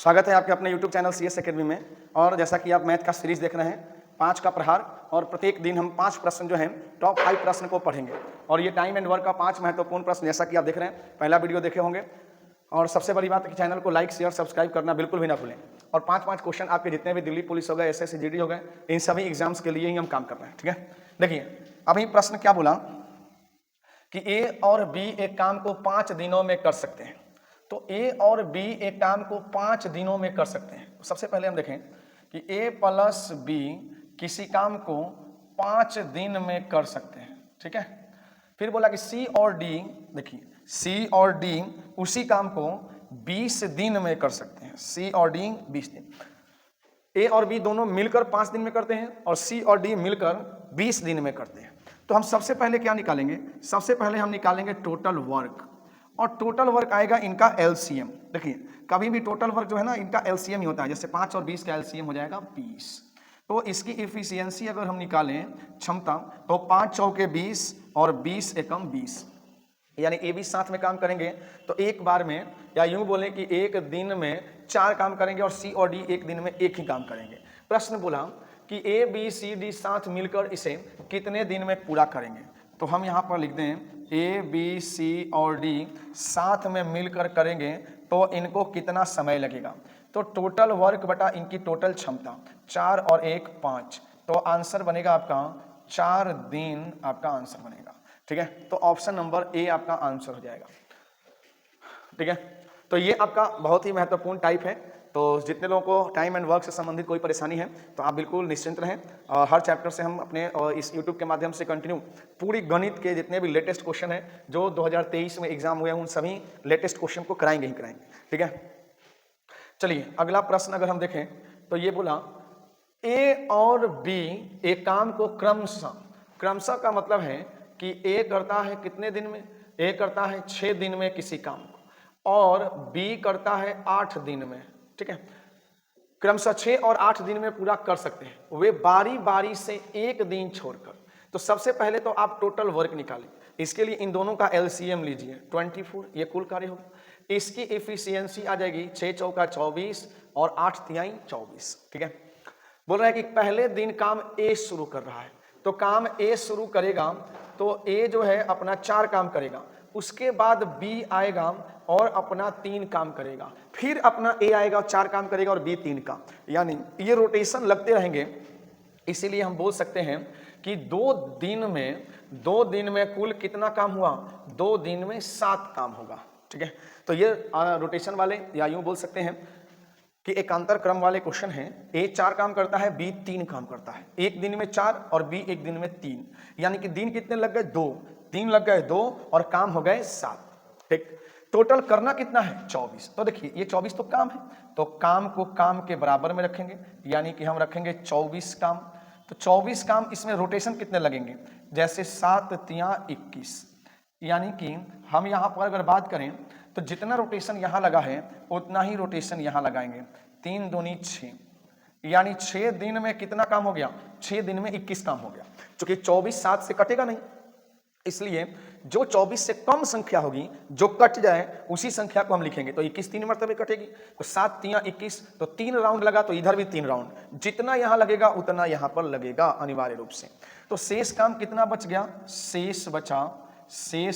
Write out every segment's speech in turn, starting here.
स्वागत है आपके अपने YouTube चैनल CS एकेडमी में। और जैसा कि आप मैथ का सीरीज देख रहे हैं 5 का प्रहार, और प्रत्येक दिन हम 5 प्रश्न जो हैं टॉप 5 प्रश्न को पढ़ेंगे। और ये टाइम एंड वर्क का 5 महत्वपूर्ण प्रश्न जैसा कि आप देख रहे हैं, पहला वीडियो देखे होंगे। और सबसे बड़ी बात है कि चैनल को लाइक शेयर सब्सक्राइब करना बिल्कुल भी ना भूलें। और 5-5 क्वेश्चन आपके जितने भी दिल्ली पुलिस हो गए, SSC GD हो गए, इन सभी एग्जाम्स के लिए ही हम काम कर रहे हैं। ठीक है, देखिए अभी प्रश्न क्या बोला कि A और B एक काम को 5 दिनों में कर सकते हैं। तो A और B एक काम को 5 दिनों में कर सकते हैं। तो सबसे पहले हम देखें कि A प्लस B किसी काम को 5 दिन में कर सकते हैं। ठीक है, फिर बोला कि C और D, देखिए C और D उसी काम को 20 दिन में कर सकते हैं। C और D 20 दिन। A और B दोनों मिलकर 5 दिन में करते हैं और C और D मिलकर 20 दिन में करते हैं। तो हम सबसे पहले क्या निकालेंगे? सबसे पहले हम निकालेंगे टोटल वर्क, और टोटल वर्क आएगा इनका LCM। देखिए कभी भी टोटल वर्क जो है ना, इनका LCM ही होता है। जैसे 5 और 20 का LCM हो जाएगा 20। तो इसकी इफिशियंसी अगर हम निकालें, क्षमता, तो 5 चौके 20 और 20 एकम 20, यानी ए बी साथ में काम करेंगे तो एक बार में, या यूं बोले कि एक दिन में 4 काम करेंगे, और C और D एक दिन में एक ही काम करेंगे। प्रश्न बोला कि A B C D साथ मिलकर इसे कितने दिन में पूरा करेंगे। तो हम यहाँ पर लिख दें A B C और D साथ में मिलकर करेंगे तो इनको कितना समय लगेगा। तो टोटल वर्क बटा इनकी टोटल क्षमता, 4 और 1 5, तो आंसर बनेगा आपका 4 दिन आपका आंसर बनेगा। ठीक है, तो ऑप्शन नंबर A आपका आंसर हो जाएगा। ठीक है, तो ये आपका बहुत ही महत्वपूर्ण टाइप है। तो जितने लोगों को टाइम एंड वर्क से संबंधित कोई परेशानी है तो आप बिल्कुल निश्चिंत रहें। हर चैप्टर से हम अपने इस YouTube के माध्यम से कंटिन्यू पूरी गणित के जितने भी लेटेस्ट क्वेश्चन हैं जो 2023 में एग्जाम हुए हैं, उन सभी लेटेस्ट क्वेश्चन को कराएंगे ही कराएंगे। ठीक है, चलिए अगला प्रश्न अगर हम देखें तो ये बोला A और B एक काम को क्रमशः का मतलब है कि A करता है कितने दिन में? A करता है 6 दिन में किसी काम को, और B करता है 8 दिन में। ठीक है, क्रमशः 6 और 8 दिन में पूरा कर सकते हैं, वे बारी बारी से एक दिन छोड़कर। तो सबसे पहले तो आप टोटल वर्क निकालें। इसके लिए इन दोनों का LCM लीजिए 24, ये कुल कार्य होगा। इसकी एफिशिएंसी आ जाएगी 6 चौका 24 और 8 तिहाई 24। ठीक है, बोल रहा है कि पहले दिन काम A शुरू कर रहा है, तो काम A शुरू करेगा तो A जो है अपना 4 काम करेगा, उसके बाद B आएगा और अपना 3 काम करेगा, फिर अपना A आएगा 4 काम करेगा और B 3 का, यानी ये रोटेशन लगते रहेंगे। इसीलिए हम बोल सकते हैं कि 2 दिन में कुल कितना काम हुआ? 2 दिन में 7 काम होगा। ठीक है, तो ये रोटेशन वाले, या यूं बोल सकते हैं कि एकांतर क्रम वाले क्वेश्चन हैं। A 4 काम करता है, B 3 काम करता है, एक दिन में 4 और B एक दिन में 3, यानी कि दिन कितने लग गए? 2, 3 लग गए 2 और काम हो गए 7। ठीक, टोटल करना कितना है? 24। तो देखिए ये 24 तो काम है, तो काम को काम के बराबर में रखेंगे, यानी कि हम रखेंगे 24 काम। तो 24 काम, इसमें रोटेशन कितने लगेंगे? जैसे 7 तिया 21, यानी कि हम यहाँ पर अगर बात करें तो जितना रोटेशन यहाँ लगा है उतना ही रोटेशन यहाँ लगाएंगे। 3 दूनी 6, यानी 6 दिन में कितना काम हो गया? 6 दिन में 21 काम हो गया। क्योंकि 24 7 से कटेगा नहीं, इसलिए जो 24 से कम संख्या होगी जो कट जाए उसी संख्या को हम लिखेंगे। तो 21 3 मरतबे कटेगी, तो 7 तिया 21, तो 3 राउंड लगा तो इधर भी 3 राउंड, जितना यहाँ लगेगा उतना यहाँ पर लगेगा अनिवार्य रूप से। तो शेष काम कितना बच गया? शेष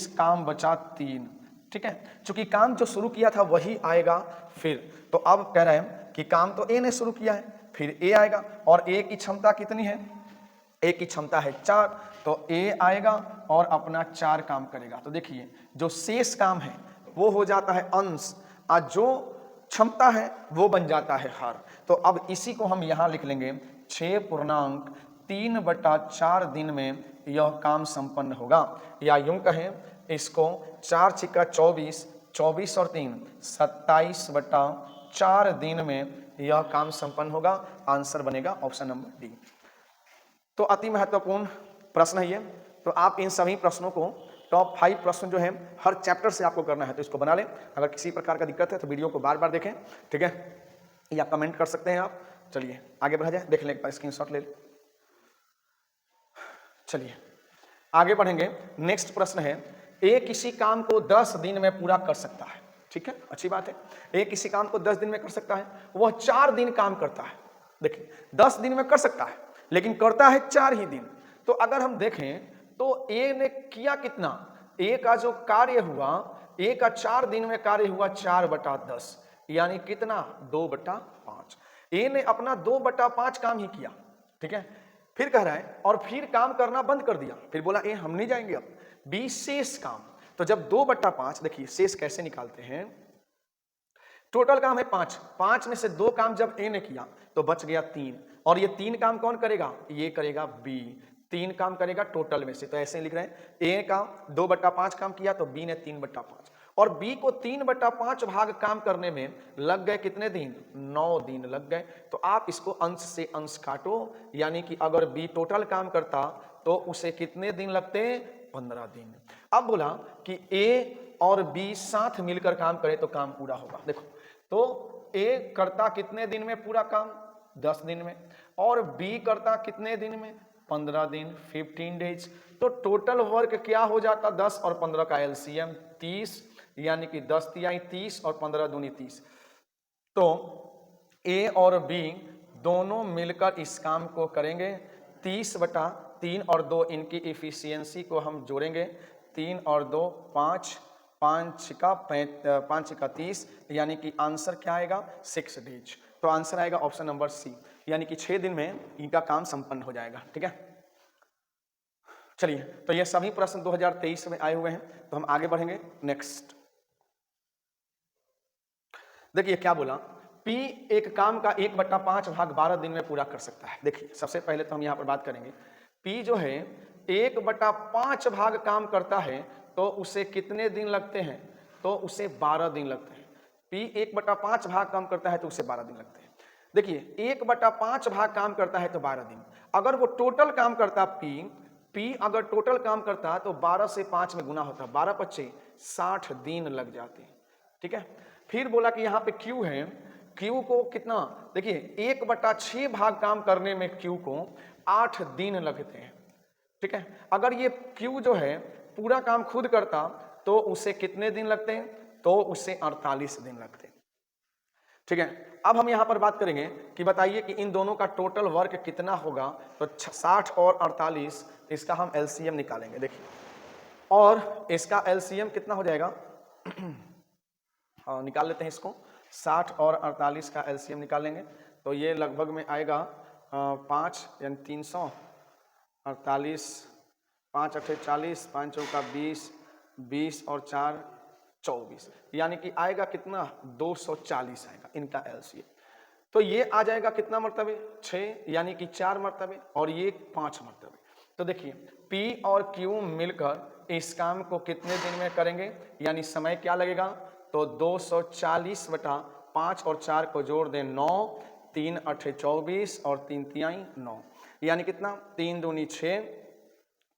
काम बचा 3। ठीक है, चूंकि काम जो शुरू किया था वही आएगा फिर। तो अब कह रहे हैं कि काम तो A ने शुरू किया है, फिर A आएगा, और A की क्षमता कितनी है? A की क्षमता है 4, तो A आएगा और अपना 4 काम करेगा। तो देखिए जो शेष काम है वो हो जाता है अंश, और जो क्षमता है वो बन जाता है हर। तो अब इसी को हम यहाँ लिख लेंगे 6.3/4 दिन में यह काम संपन्न होगा, या यूं कहें इसको 4 छिक्का 24, 24 और 3 27/4 दिन में यह काम संपन्न होगा। आंसर बनेगा ऑप्शन नंबर डी। तो अति महत्वपूर्ण प्रश्न है ये। तो आप इन सभी प्रश्नों को टॉप 5 प्रश्न जो है हर चैप्टर से आपको करना है, तो इसको बना लें। अगर किसी प्रकार का दिक्कत है तो वीडियो को बार बार देखें। ठीक है, या कमेंट कर सकते हैं आप। चलिए आगे बढ़ा जाए, देख लें, एक बार स्क्रीनशॉट ले लें। चलिए आगे बढ़ेंगे। नेक्स्ट प्रश्न है, A किसी काम को 10 दिन में पूरा कर सकता है। ठीक है, अच्छी बात है। एक किसी काम को 10 दिन में कर सकता है, वह 4 दिन काम करता है। देखिए 10 दिन में कर सकता है लेकिन करता है 4 ही दिन। तो अगर हम देखें तो ए ने किया कितना, ए का जो कार्य हुआ, ए का 4 दिन में कार्य हुआ 4/10, यानी कितना 2/5। ए ने अपना 2/5 काम ही किया, ठीक है। फिर कह रहा है और फिर काम करना बंद कर दिया, फिर बोला ए हम नहीं जाएंगे अब, बी शेष काम। तो जब 2/5, देखिए शेष कैसे निकालते हैं, टोटल काम है 5, 5 में से 2 काम जब ए ने किया तो बच गया 3, और ये 3 काम कौन करेगा, ये करेगा बी, 3 काम करेगा टोटल में से। तो ऐसे लिख रहे हैं ए का 2/5 काम किया तो बी ने 3/5, और बी को 3/5 भाग काम करने में लग गए कितने दिन, 9 दिन लग गए। तो आप इसको अंश से अंश काटो, यानी कि अगर बी टोटल काम करता तो उसे कितने दिन लगते, 15 दिन। अब बोला कि ए और बी साथ मिलकर काम करें तो काम पूरा होगा। देखो तो ए करता कितने दिन में पूरा काम, 10 दिन में, और बी करता कितने दिन में, 15 दिन, 15 डेज। तो टोटल वर्क क्या हो जाता, 10 और 15 का एलसीएम 30, यानी कि 10 तिहाई 30 और 15 दूनी 30। तो ए और बी दोनों मिलकर इस काम को करेंगे, 30/3 और 2 इनकी इफिशियंसी को हम जोड़ेंगे, 3 और 2 5, 5 का 30, यानी कि आंसर क्या आएगा, 6 डेज। तो आंसर आएगा ऑप्शन नंबर सी, यानी कि 6 दिन में इनका काम संपन्न हो जाएगा, ठीक है। चलिए, तो ये सभी प्रश्न 2023 में आए हुए हैं, तो हम आगे बढ़ेंगे। नेक्स्ट देखिए क्या बोला, P एक काम का 1/5 भाग 12 दिन में पूरा कर सकता है। देखिए सबसे पहले तो हम यहाँ पर बात करेंगे, P जो है 1/5 भाग काम करता है तो उसे कितने दिन लगते हैं, तो उसे 12 दिन लगते हैं। P 1/5 भाग काम करता है तो उसे 12 दिन लगते हैं। देखिए 1/5 भाग काम करता है तो 12 दिन, अगर वो टोटल काम करता P अगर टोटल काम करता तो 12 से 5 में गुना होता, 12×5 60 दिन लग जाते, ठीक है। फिर बोला कि यहाँ पे Q है, Q को कितना, देखिए 1/6 भाग काम करने में Q को 8 दिन लगते हैं, ठीक है। अगर ये Q जो है पूरा काम खुद करता तो उसे कितने दिन लगते हैं, तो उसे 48 दिन लगते हैं, ठीक है। अब हम यहाँ पर बात करेंगे कि बताइए कि इन दोनों का टोटल वर्क कितना होगा, तो 60 और 48, इसका हम एलसीएम निकालेंगे। देखिए, और इसका एलसीएम कितना हो जाएगा निकाल लेते हैं इसको, 60 और 48 का एलसीएम निकालेंगे तो ये लगभग में आएगा 5 यानी 300, 48, 5 8 40, 5 चौका 20, 20 और 4 24, यानी कि आएगा कितना 240 आएगा इनका एलसीएम। तो ये आ जाएगा कितना मरतबे, 6, यानी कि 4 मरतबे, और ये 5 मरतबे। तो देखिए P और Q मिलकर इस काम को कितने दिन में करेंगे, यानी समय क्या लगेगा, तो 240/5 और 4 को जोड़ दें 9, 3 8 24 और 3 तिहाई 9, यानी कितना 3 दूनी 6,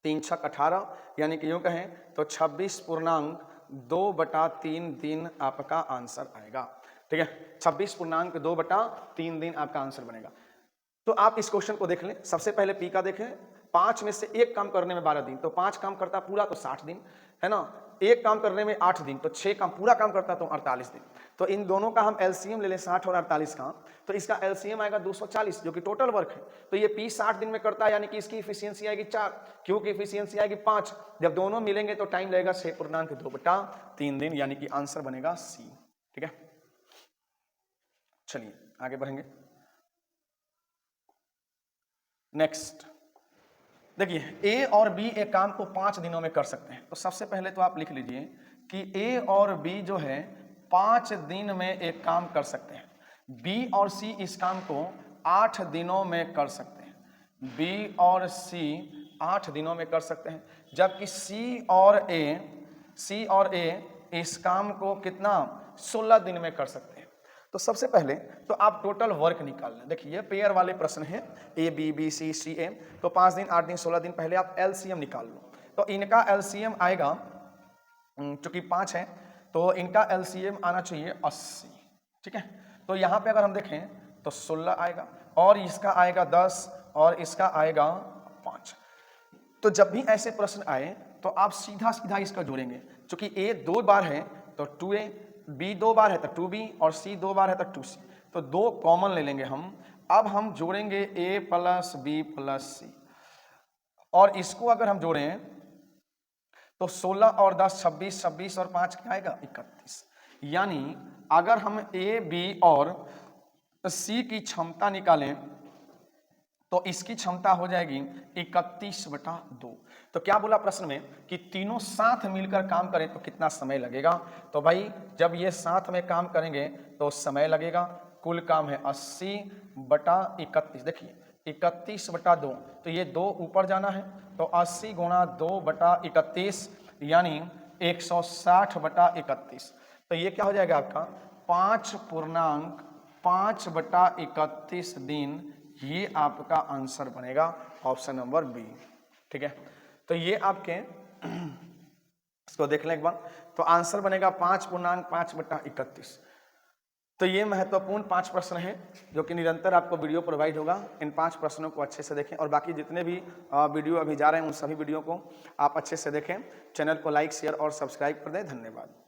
3 6 18, यानी कि यूँ कहें तो 26.2/3 दिन आपका आंसर आएगा, ठीक है। 26.2/3 दिन आपका आंसर बनेगा। तो आप इस क्वेश्चन को देख लें, सबसे पहले P का देखें, 5 में से एक काम करने में 12 दिन, तो 5 काम करता पूरा तो 60 दिन है ना, एक काम करने में 8 दिन, तो 6 काम पूरा काम करता तो 48 दिन। तो इन दोनों का हम एलसीएम ले लें 60 और 48 का, तो इसका एलसीएम आएगा 240, जो कि टोटल वर्क है। तो ये P 60 दिन में करता है, यानी कि इसकी इफिशियंसी आएगी 4, Q की इफिशियंसी आएगी 5, जब दोनों मिलेंगे तो टाइम लगेगा 6.2/3 दिन, यानी कि आंसर बनेगा सी, ठीक है। चलिए आगे बढ़ेंगे। नेक्स्ट देखिए, ए और बी एक काम को 5 दिनों में कर सकते हैं। तो सबसे पहले तो आप लिख लीजिए कि ए और बी जो है 5 दिन में एक काम कर सकते हैं, बी और सी इस काम को 8 दिनों में कर सकते हैं, बी और सी 8 दिनों में कर सकते हैं, जबकि सी और ए इस काम को कितना 16 दिन में कर सकते हैं। तो सबसे पहले तो आप टोटल वर्क निकाल लें। देखिए ये पेयर वाले प्रश्न हैं, ए बी बी सी सी ए, तो 5 दिन 8 दिन 16 दिन, पहले आप एलसीएम निकाल लो। तो इनका एलसीएम आएगा, चूंकि 5 है तो इनका एलसीएम आना चाहिए 80, ठीक है। तो यहाँ पे अगर हम देखें तो 16 आएगा, और इसका आएगा 10, और इसका आएगा 5। तो जब भी ऐसे प्रश्न आए तो आप सीधा सीधा इसका जोड़ेंगे, चूंकि ए 2 बार है तो 2a, बी 2 बार है तो 2b और सी 2 बार है तो 2c, तो 2 कॉमन ले लेंगे हम। अब हम जोड़ेंगे a प्लस बी प्लस सी, और इसको अगर हम जोड़ें तो 16 और 10 26, 26 और 5 क्या आएगा 31। यानी अगर हम ए बी और सी की क्षमता निकालें तो इसकी क्षमता हो जाएगी 31/2। तो क्या बोला प्रश्न में कि तीनों साथ मिलकर काम करें तो कितना समय लगेगा। तो भाई जब ये साथ में काम करेंगे तो समय लगेगा। कुल काम है 80/31। देखिए 31/2, तो ये 2 ऊपर जाना है तो 80 गुणा 2/31 यानी 160/31। तो ये क्या हो जाएगा आपका 5.5/31 दिन। ये आपका आंसर बनेगा ऑप्शन नंबर बी। ठीक है, तो ये आपके इसको देख लें एक बार, तो आंसर बनेगा 5.5/31। तो ये महत्वपूर्ण 5 प्रश्न हैं जो कि निरंतर आपको वीडियो प्रोवाइड होगा। इन 5 प्रश्नों को अच्छे से देखें और बाकी जितने भी वीडियो अभी जा रहे हैं उन सभी वीडियो को आप अच्छे से देखें। चैनल को लाइक शेयर और सब्सक्राइब कर दें। धन्यवाद।